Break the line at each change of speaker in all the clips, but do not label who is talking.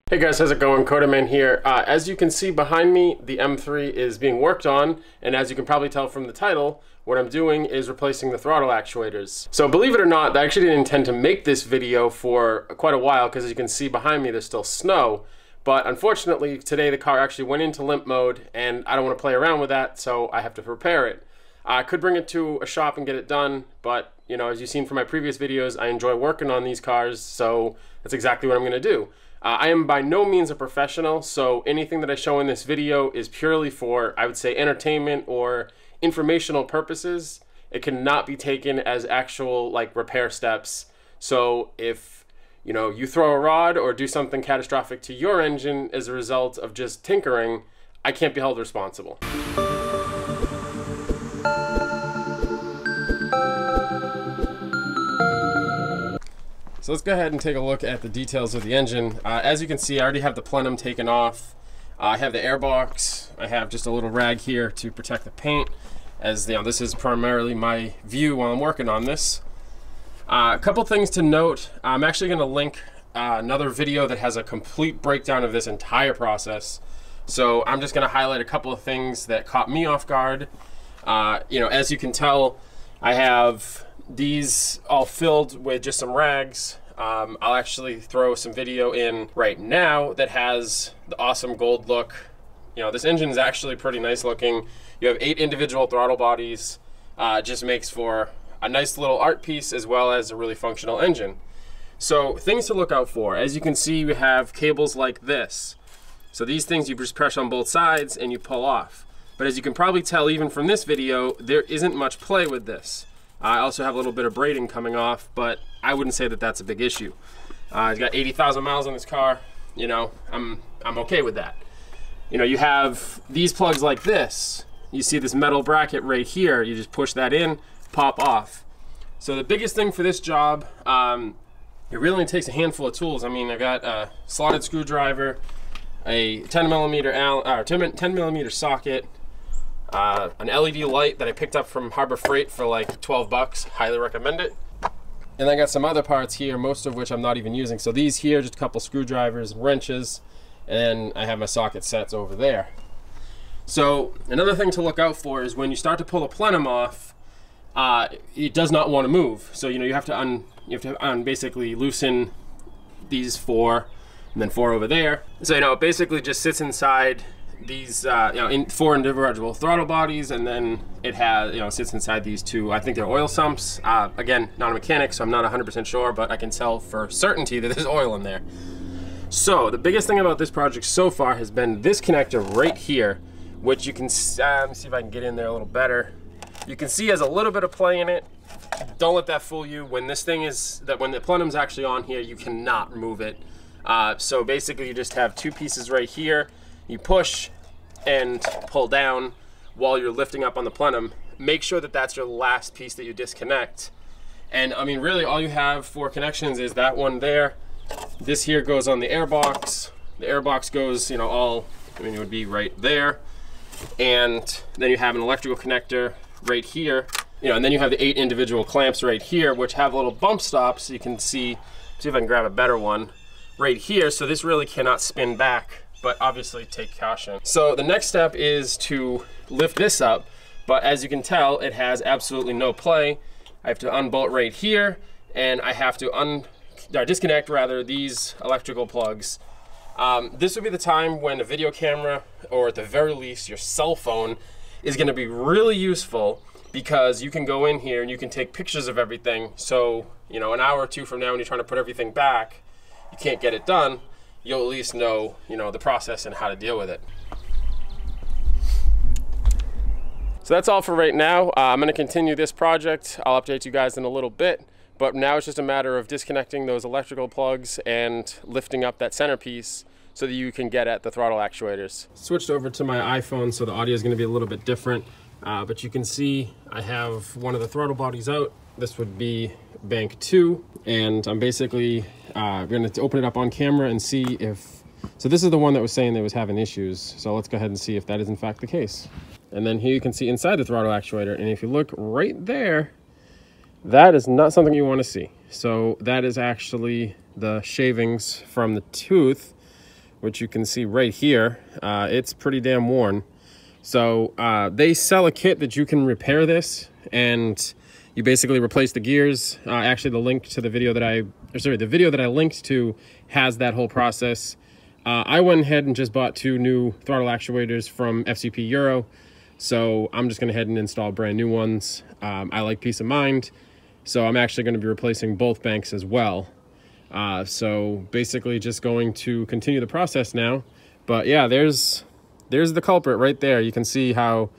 Hey guys, how's it going? CoderMan here. As you can see behind me, the M3 is being worked on, and as you can probably tell from the title, what I'm doing is replacing the throttle actuators. So believe it or not, I actually didn't intend to make this video for quite a while because as you can see behind me, there's still snow. But unfortunately, today the car actually went into limp mode, and I don't want to play around with that, so I have to repair it. I could bring it to a shop and get it done, but you know, as you've seen from my previous videos, I enjoy working on these cars, so that's exactly what I'm going to do. I am by no means a professional, so anything that I show in this video is purely for, I would say, entertainment or informational purposes. It cannot be taken as actual like repair steps. So if you know you throw a rod or do something catastrophic to your engine as a result of just tinkering, I can't be held responsible. So let's go ahead and take a look at the details of the engine. As you can see, I already have the plenum taken off. I have the airbox. I have just a little rag here to protect the paint, as you know, this is primarily my view while I'm working on this. A couple things to note. I'm actually going to link another video that has a complete breakdown of this entire process. So I'm just going to highlight a couple of things that caught me off guard. You know, as you can tell, I have these all filled with just some rags. I'll actually throw some video in right now that has the awesome gold look. You know, this engine is actually pretty nice looking. You have 8 individual throttle bodies. Just makes for a nice little art piece as well as a really functional engine. So things to look out for. As you can see, we have cables like this. So these things you just press on both sides and you pull off. But as you can probably tell even from this video, there isn't much play with this. I also have a little bit of braiding coming off, but I wouldn't say that that's a big issue. I've got 80,000 miles on this car. You know, I'm okay with that. You know, you have these plugs like this. You see this metal bracket right here. You just push that in, pop off. So the biggest thing for this job, it really only takes a handful of tools. I mean, I got a slotted screwdriver, a 10 millimeter socket, an LED light that I picked up from Harbor Freight for like 12 bucks. Highly recommend it. And I got some other parts here, most of which I'm not even using. So these here, just a couple screwdrivers, wrenches, and I have my socket sets over there. So another thing to look out for is when you start to pull the plenum off, it does not want to move. So you know you have to basically loosen these 4, and then 4 over there. So you know it basically just sits inside these you know, 4 individual throttle bodies, and then it has, you know, sits inside these 2, I think they're oil sumps. Again, not a mechanic, so I'm not 100% sure, but I can tell for certainty that there's oil in there. So the biggest thing about this project so far has been this connector right here, which you can let me see if I can get in there a little better. You can see has a little bit of play in it. Don't let that fool you. When this thing is, when the plenum's actually on here, you cannot remove it. So basically you just have 2 pieces right here. You push and pull down while you're lifting up on the plenum. Make sure that that's your last piece that you disconnect. And I mean, really all you have for connections is that one there. This here goes on the airbox. The airbox goes, you know, all, I mean, it would be right there. And then you have an electrical connector right here. You know, and then you have the 8 individual clamps right here, which have little bump stops. So you can see if I can grab a better one right here. So this really cannot spin back, but obviously take caution. So the next step is to lift this up, but as you can tell, it has absolutely no play. I have to unbolt right here, and I have to disconnect rather these electrical plugs. This would be the time when a video camera, or at the very least your cell phone, is going to be really useful, because you can go in here and you can take pictures of everything. So you know, an hour or 2 from now when you're trying to put everything back, you can't get it done, you'll at least know, you know, the process and how to deal with it. So that's all for right now. I'm going to continue this project. I'll update you guys in a little bit, but now it's just a matter of disconnecting those electrical plugs and lifting up that centerpiece so that you can get at the throttle actuators. Switched over to my iPhone, so the audio is going to be a little bit different, but you can see I have one of the throttle bodies out. This would be bank 2, and I'm basically going to open it up on camera and see if, so this is the one that was saying they was having issues, so let's go ahead and see if that is in fact the case. And then here you can see inside the throttle actuator, and if you look right there, that is not something you want to see. So that is actually the shavings from the tooth which you can see right here, it's pretty damn worn. So they sell a kit that you can repair this, and you basically replace the gears. Actually, the link to the video that the video that I linked to has that whole process. I went ahead and just bought 2 new throttle actuators from FCP Euro, so I'm just going to head and install brand new ones. I like peace of mind, so I'm actually going to be replacing both banks as well. So basically just going to continue the process now. But yeah, there's the culprit right there. You can see how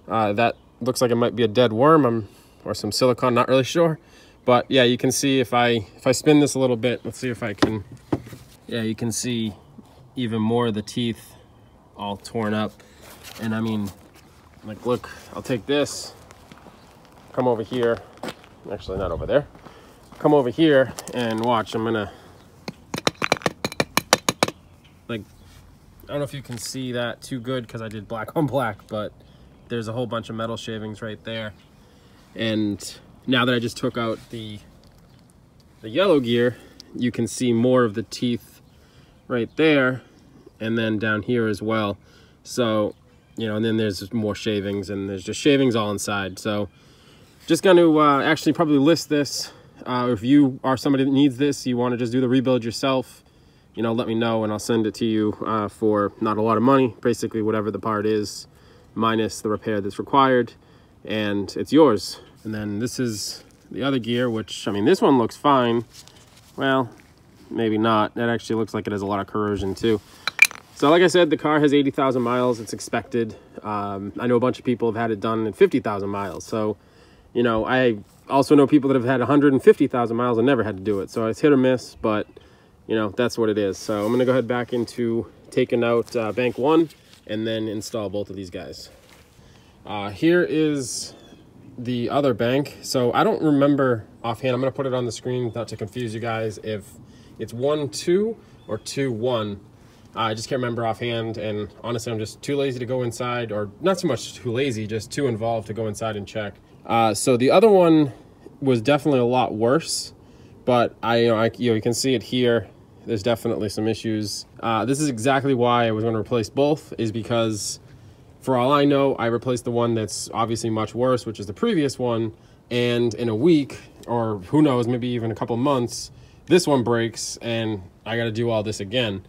that looks like it might be a dead worm or some silicone, not really sure. But yeah, you can see if I spin this a little bit, let's see if I can, yeah, you can see even more of the teeth all torn up. And I mean, like, look, I'll take this, come over here, actually not over there, come over here and watch. I'm gonna, like, I don't know if you can see that too good because I did black on black, but there's a whole bunch of metal shavings right there. And now that I just took out the yellow gear, you can see more of the teeth right there, and then down here as well. So, you know, and then there's more shavings, and there's just shavings all inside. So just going to actually probably list this. If you are somebody that needs this, you want to just do the rebuild yourself, you know, let me know and I'll send it to you for not a lot of money, basically whatever the part is minus the repair that's required, and it's yours. And then this is the other gear, which, I mean, this one looks fine. Well, maybe not. That actually looks like it has a lot of corrosion too. So like I said, the car has 80,000 miles. It's expected. I know a bunch of people have had it done in 50,000 miles. So, you know, I also know people that have had 150,000 miles and never had to do it. So it's hit or miss, but, you know, that's what it is. So I'm going to go ahead back into taking out bank 1 and then install both of these guys. Here is the other bank. So I don't remember offhand. I'm going to put it on the screen not to confuse you guys if it's 1-2 or 2-1. I just can't remember offhand, and honestly, I'm just too lazy to go inside, or not so much too lazy, just too involved to go inside and check. So the other one was definitely a lot worse, but you can see it here. There's definitely some issues. This is exactly why I was going to replace both, is because for all I know, I replaced the one that's obviously much worse, which is the previous one, and in a week, or who knows, maybe even a couple months, this one breaks and I got to do all this again.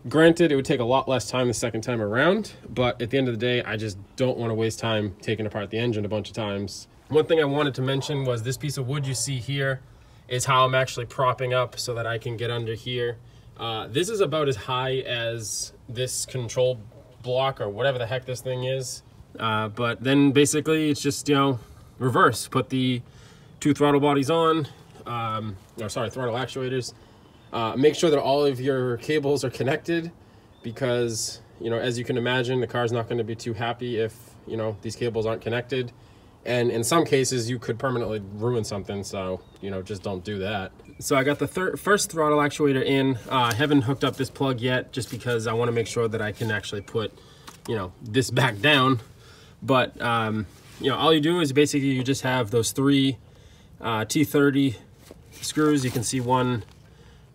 Granted, it would take a lot less time the second time around, but at the end of the day, I just don't want to waste time taking apart the engine a bunch of times. One thing I wanted to mention was this piece of wood you see here is how I'm actually propping up so that I can get under here. This is about as high as this control block or whatever the heck this thing is. But then basically it's just, you know, reverse. Put the 2 throttle bodies on, throttle actuators. Make sure that all of your cables are connected because, you know, as you can imagine, the car's not going to be too happy if, you know, these cables aren't connected. And in some cases, you could permanently ruin something, so, you know, just don't do that. So I got the first throttle actuator in. I haven't hooked up this plug yet just because I want to make sure that I can actually put, you know, this back down. But, you know, all you do is basically you just have those 3 T30 screws. You can see one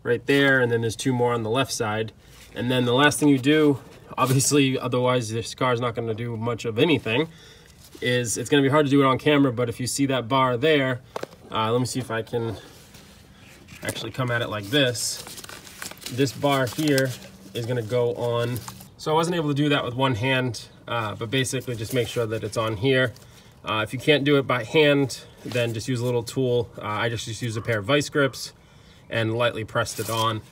right there, and then there's 2 more on the left side. And then the last thing you do, obviously, otherwise this car's not going to do much of anything, is it's going to be hard to do it on camera, but if you see that bar there, let me see if I can actually come at it like this. This bar here is going to go on. So I wasn't able to do that with one hand, but basically just make sure that it's on here. If you can't do it by hand, then just use a little tool. I just use a pair of vice grips and lightly pressed it on.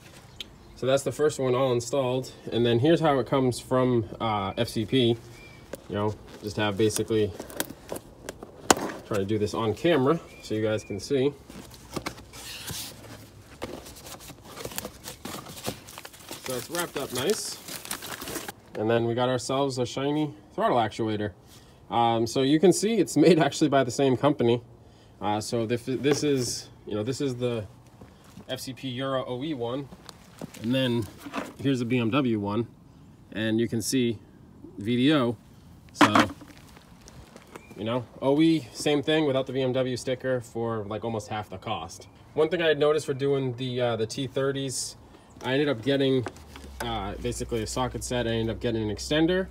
So that's the first one all installed. And then here's how it comes from FCP. You know, just have basically, try to do this on camera so you guys can see. So it's wrapped up nice. And then we got ourselves a shiny throttle actuator. So you can see it's made actually by the same company. So this is, you know, this is the FCP Euro OE one, and then here's the BMW one, and you can see VDO. So, you know, OE, same thing without the BMW sticker for like almost half the cost. One thing I had noticed for doing the T30s, I ended up getting basically a socket set. I ended up getting an extender,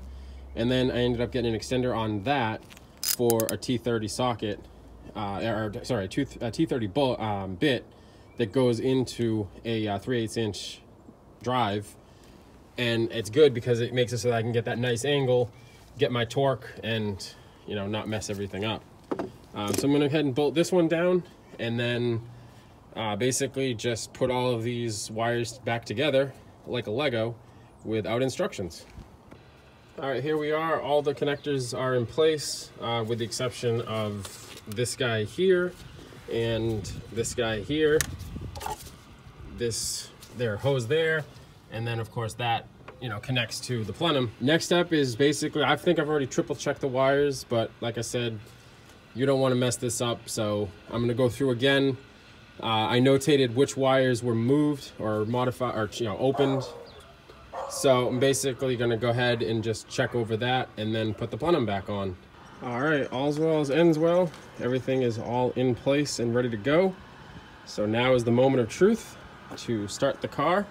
and then I ended up getting an extender on that for a T30 socket, or sorry, a T30 bit that goes into a 3/8 inch drive. And it's good because it makes it so that I can get that nice angle, get my torque, and not mess everything up. So I'm gonna go ahead and bolt this one down, and then basically just put all of these wires back together like a Lego without instructions. All right, here we are. All the connectors are in place, with the exception of this guy here and this guy here. Their hose there, and then of course that connects to the plenum. Next step is basically, I think I've already triple checked the wires, but like I said, you don't want to mess this up, so I'm going to go through again. I notated which wires were moved or modified or opened. So I'm basically going to go ahead and just check over that and then put the plenum back on. All right, all's well as ends well. Everything is all in place and ready to go. So now is the moment of truth to start the car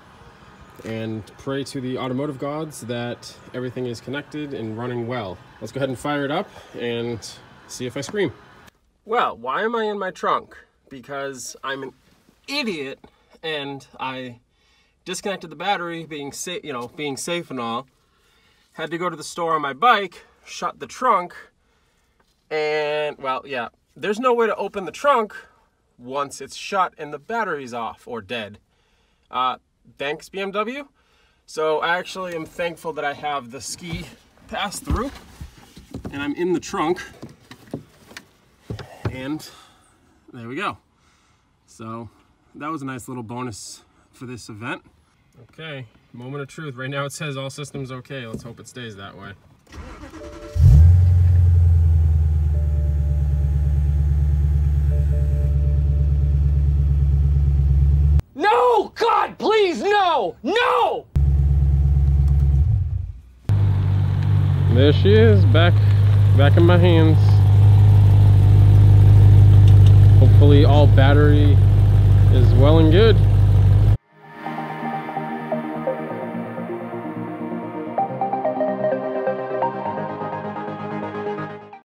and pray to the automotive gods that everything is connected and running well. Let's go ahead and fire it up and see if I scream. Well, why am I in my trunk? Because I'm an idiot and I disconnected the battery, being safe, being safe and all. Had to go to the store on my bike, shut the trunk, and well, yeah, there's no way to open the trunk once it's shut and the battery's off or dead. Thanks, BMW. So I actually am thankful that I have the ski pass through, and I'm in the trunk, and there we go. So that was a nice little bonus for this event. Okay, moment of truth. Right now it says all systems okay. Let's hope it stays that way.
No! God, please, no! No!
There she is, back in my hands. Hopefully all battery is well and good.